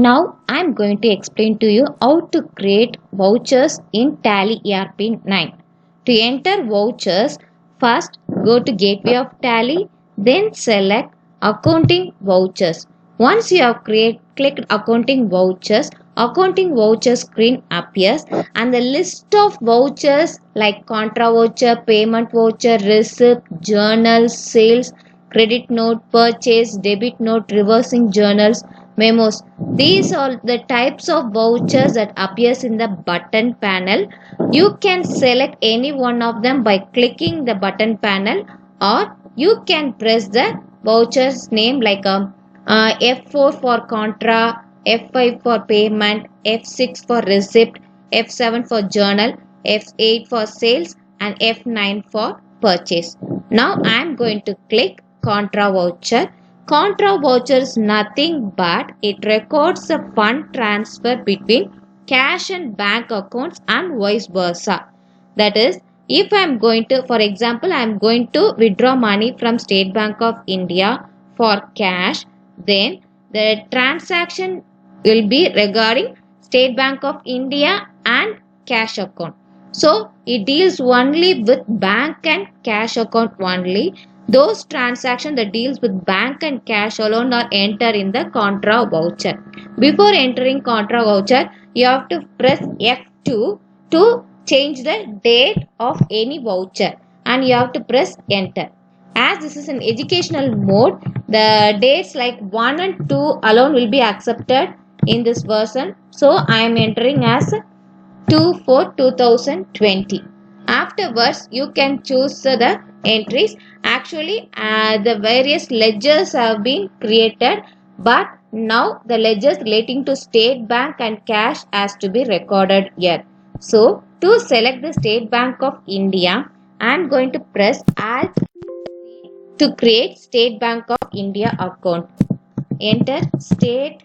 Now I am going to explain to you how to create vouchers in Tally ERP 9. To enter vouchers, first go to Gateway of Tally, then select Accounting Vouchers. Once you have clicked Accounting Voucher screen appears and the list of vouchers like contra voucher, payment voucher, receipt, journal, sales, credit note, purchase, debit note, reversing journals, memos. These are the types of vouchers that appears in the button panel. You can select any one of them by clicking the button panel, or you can press the voucher's name like F4 for contra, F5 for payment, F6 for receipt, F7 for journal, F8 for sales, and F9 for purchase. Now I am going to click contra voucher. Contra voucher is nothing but it records the fund transfer between cash and bank accounts and vice versa. That is, if I am going to, for example, I am going to withdraw money from State Bank of India for cash, then the transaction will be regarding State Bank of India and cash account. So it deals only with bank and cash account only. Those transactions that deals with bank and cash alone are entered in the contra voucher. Before entering contra voucher, you have to press F2 to change the date of any voucher, and you have to press enter. As this is an educational mode, the dates like 1 and 2 alone will be accepted in this version. So I am entering as 2/4/2020. Afterwards, you can choose the entries. Actually, the various ledgers have been created, but now the ledgers relating to State Bank and cash has to be recorded here. So, to select the State Bank of India, I am going to press Alt to create State Bank of India account. Enter State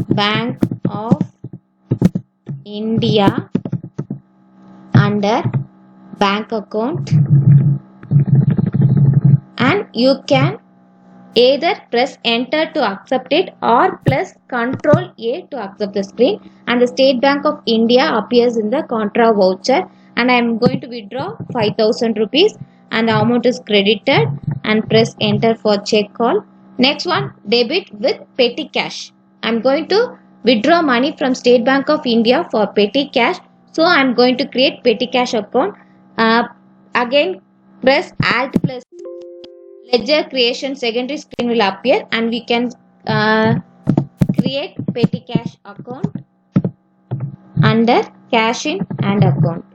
Bank of India under bank account, and you can either press enter to accept it or press Ctrl A to accept the screen, and the State Bank of India appears in the contra voucher, and I am going to withdraw 5,000 rupees and the amount is credited, and press enter for check call. Next one, debit with petty cash. I am going to withdraw money from State Bank of India for petty cash, so I am going to create petty cash account. Again press Alt plus ledger creation secondary screen will appear, and we can create petty cash account under cash in and account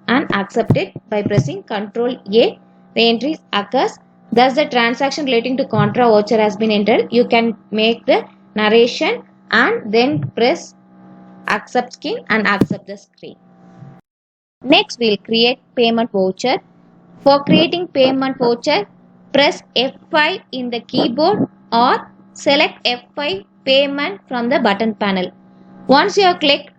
and accept it by pressing Ctrl A. The entries occurs. Thus the transaction relating to contra voucher has been entered. You can make the narration and then press accept screen and accept the screen. Next, we'll create payment voucher. For creating payment voucher, press F5 in the keyboard or select F5 payment from the button panel. Once you have clicked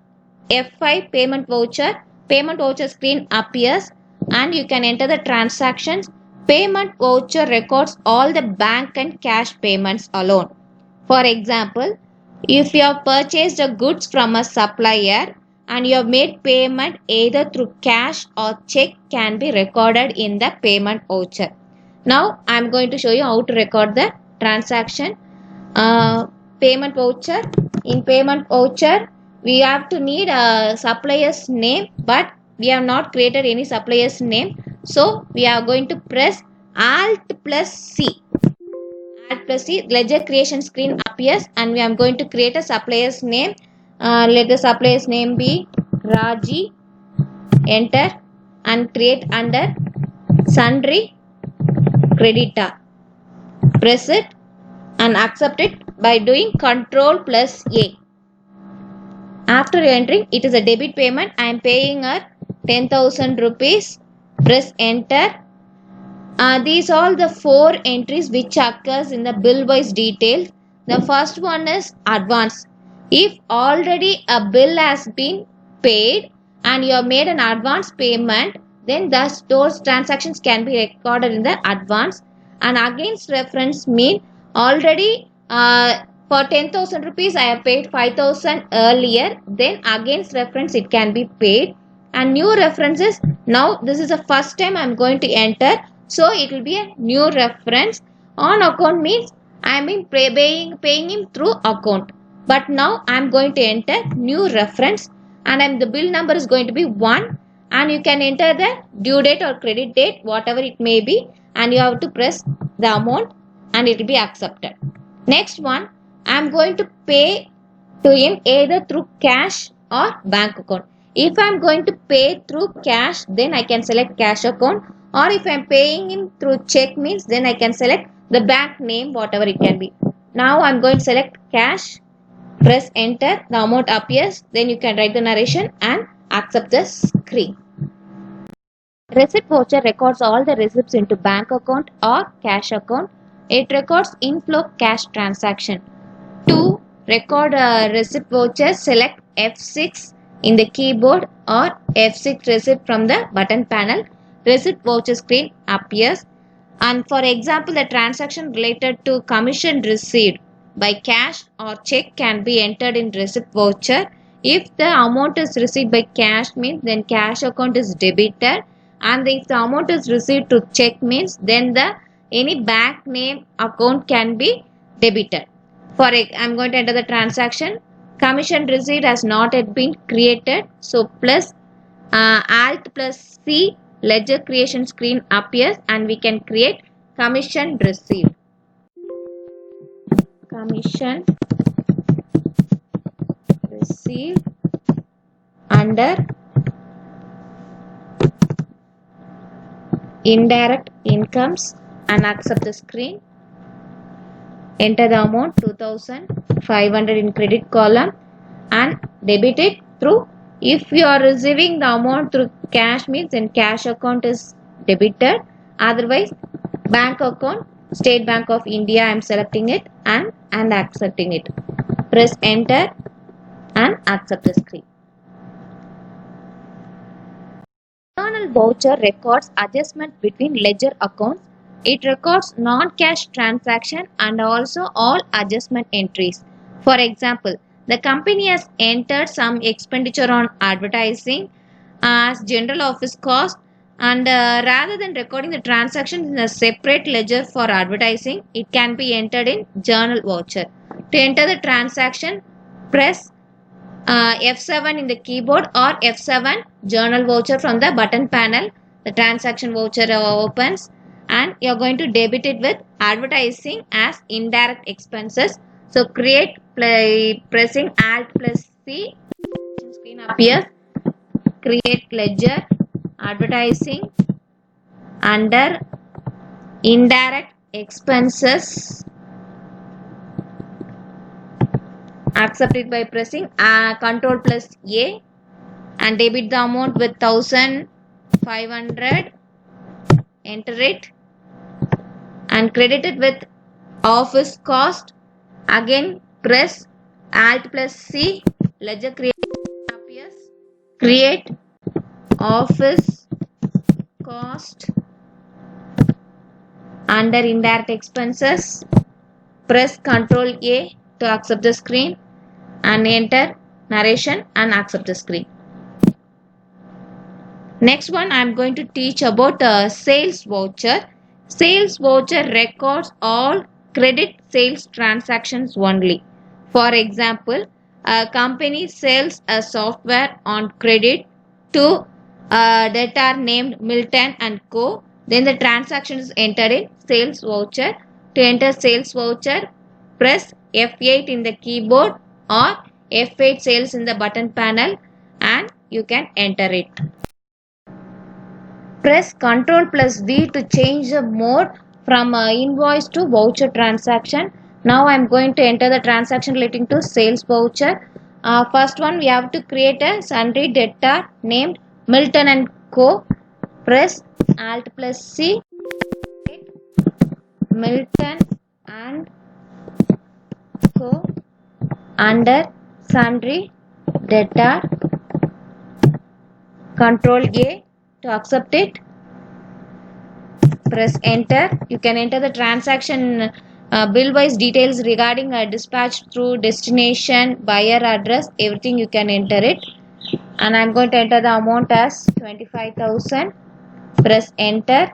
F5 payment voucher screen appears, and you can enter the transactions. Payment voucher records all the bank and cash payments alone. For example, if you have purchased the goods from a supplier and you have made payment either through cash or check, can be recorded in the payment voucher. Now I am going to show you how to record the transaction. Payment voucher. In payment voucher, we have to need a supplier's name, but we have not created any supplier's name. So we are going to press Alt plus C. Alt plus C, ledger creation screen appears, and we are going to create a supplier's name. Let the supplier's name be Raji. Enter and create under sundry creditor. Press it and accept it by doing Ctrl plus A. After entering, it is a debit payment. I am paying her 10,000 rupees. Press enter. These are all the 4 entries which occurs in the bill wise details. The first one is advance. If already a bill has been paid and you have made an advance payment, then those transactions can be recorded in the advance. And against reference mean already For 10,000 rupees, I have paid 5,000 earlier. Then against reference, it can be paid. And new references, now this is the first time I am going to enter. So it will be a new reference. On account means I am paying him through account. But now I am going to enter new reference. And the bill number is going to be 1. And you can enter the due date or credit date, whatever it may be. And you have to press the amount and it will be accepted. Next one, I am going to pay to him either through cash or bank account. If I am going to pay through cash, then I can select cash account, or if I am paying him through check means, then I can select the bank name, whatever it can be. Now I am going to select cash, press enter, the amount appears, then you can write the narration and accept the screen. Receipt voucher records all the receipts into bank account or cash account. It records inflow cash transaction. To record a receipt voucher, select F6 in the keyboard or F6 receipt from the button panel. Receipt voucher screen appears. And for example, the transaction related to commission received by cash or check can be entered in receipt voucher. If the amount is received by cash means, then cash account is debited. And if the amount is received to check means, then any bank name account can be debited. For I am going to enter the transaction. Commission receipt has not yet been created. So plus Alt plus C, ledger creation screen appears and we can create commission receipt. Commission receipt under indirect incomes and accept the screen. Enter the amount 2,500 in credit column and debit it through. If you are receiving the amount through cash means, then cash account is debited. Otherwise, bank account, State Bank of India, I am selecting it and accepting it. Press enter and accept the screen. Internal voucher records adjustment between ledger accounts. It records non-cash transaction and also all adjustment entries. For example, the company has entered some expenditure on advertising as general office cost, and rather than recording the transaction in a separate ledger for advertising, it can be entered in journal voucher. To enter the transaction, press F7 in the keyboard or F7 journal voucher from the button panel. The transaction voucher opens and you are going to debit it with advertising as indirect expenses. So create pressing Alt plus C, screen appears. Create ledger advertising under indirect expenses. Accept it by pressing Control plus A and debit the amount with 1,500. Enter it and credit it with office cost. Again press Alt plus C, ledger creation appears. Create office cost under indirect expenses. Press Ctrl A to accept the screen and enter narration and accept the screen. Next one, I am going to teach about sales voucher. Sales voucher records all credit sales transactions only. For example, a company sells a software on credit to a debtor named Milton and Co. Then the transaction is entered in sales voucher. To enter sales voucher, press F8 in the keyboard or F8 sales in the button panel and you can enter it. Press Ctrl plus D to change the mode from invoice to voucher transaction. Now I am going to enter the transaction relating to sales voucher. First one, we have to create a sundry debtor named Milton and Co. Press Alt plus C. Milton and Co. under sundry debtor. Control A to accept it. Press enter. You can enter the transaction bill wise details regarding a dispatch through destination, buyer address, everything you can enter it. And I'm going to enter the amount as 25,000. Press enter.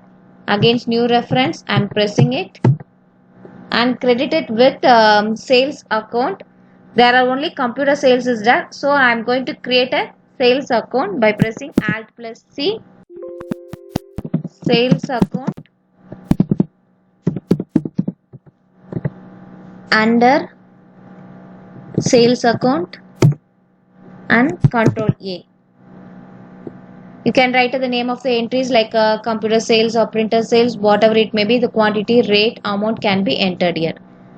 Against new reference, I'm pressing it and credit it with sales account. There are only computer sales is there, so I'm going to create a sales account by pressing Alt plus C. Sales account. Under sales account and Control A. You can write the name of the entries like computer sales or printer sales, whatever it may be. The quantity, rate, amount can be entered here.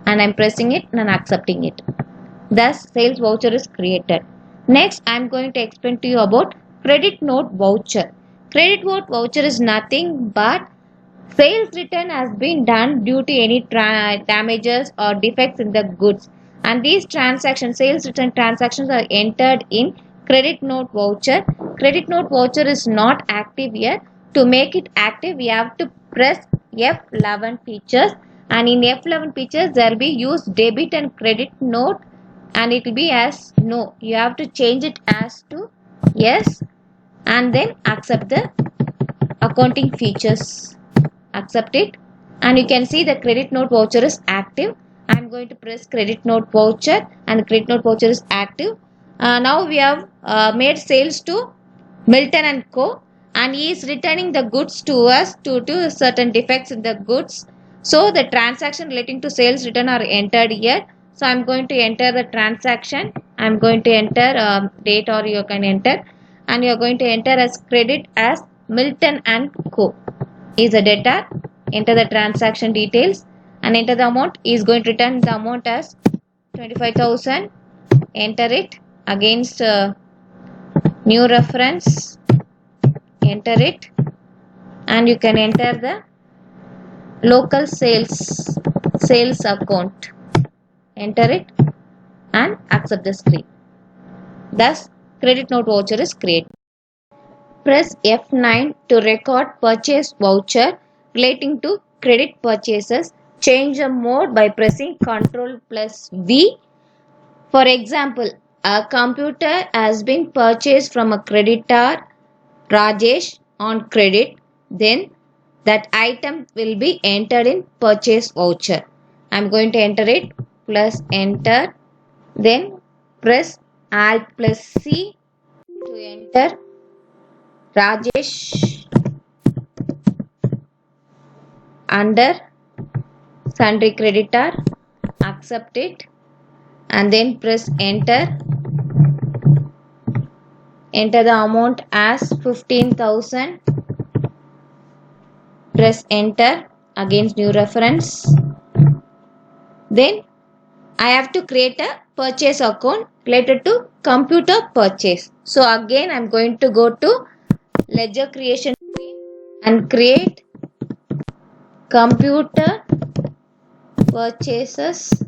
And I'm pressing it and accepting it. Thus, sales voucher is created. Next, I'm going to explain to you about credit note voucher. Credit note voucher is nothing but sales return has been done due to any damages or defects in the goods. And these transactions, sales return transactions are entered in credit note voucher. Credit note voucher is not active here. To make it active, we have to press F11 features. And in F11 features, there will be use debit and credit note. And it will be as no. You have to change it as to yes. And then accept the accounting features. Accept it. And you can see the credit note voucher is active. I'm going to press credit note voucher and credit note voucher is active. Now we have made sales to Milton and Co. And he is returning the goods to us due to certain defects in the goods. So the transaction relating to sales return are entered here. So I'm going to enter the transaction. I'm going to enter date or you can enter. And you are going to enter as credit as Milton and Co. Is the data. Enter the transaction details and enter the amount. Is going to return the amount as 25,000. Enter it against new reference. Enter it and you can enter the local sales account. Enter it and accept the screen. Thus, credit note voucher is created. Press F9 to record purchase voucher relating to credit purchases. Change the mode by pressing Ctrl plus V. For example, a computer has been purchased from a creditor Rajesh on credit. Then that item will be entered in purchase voucher. I'm going to enter it. Plus enter. Then press Alt plus C to enter Rajesh under sundry creditor. Accept it and then press enter. Enter the amount as 15,000. Press enter against new reference. Then I have to create a purchase account related to computer purchase. So again I'm going to go to ledger creation and create computer purchases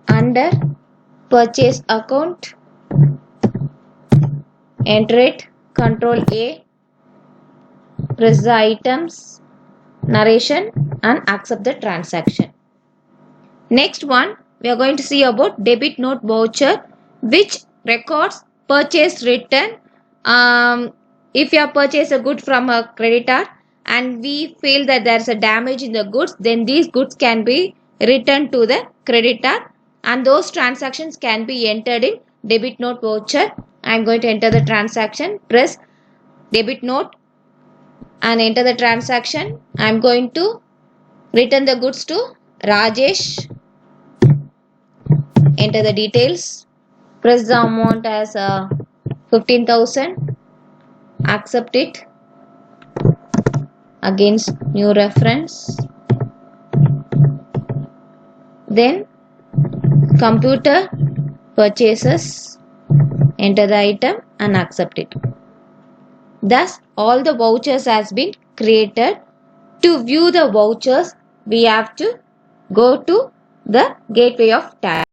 under purchase account. Enter it. Control A. Press the items narration and accept the transaction. Next one, we are going to see about debit note voucher, which records purchase return. If you have purchased a good from a creditor and we feel that there is a damage in the goods, then these goods can be returned to the creditor and those transactions can be entered in debit note voucher. I am going to enter the transaction. Press debit note and enter the transaction. I am going to return the goods to Rajesh. Enter the details. Press the amount as 15,000. Accept it against new reference. Then computer purchases. Enter the item and accept it. Thus, all the vouchers has been created. To view the vouchers, we have to go to the gateway of tab.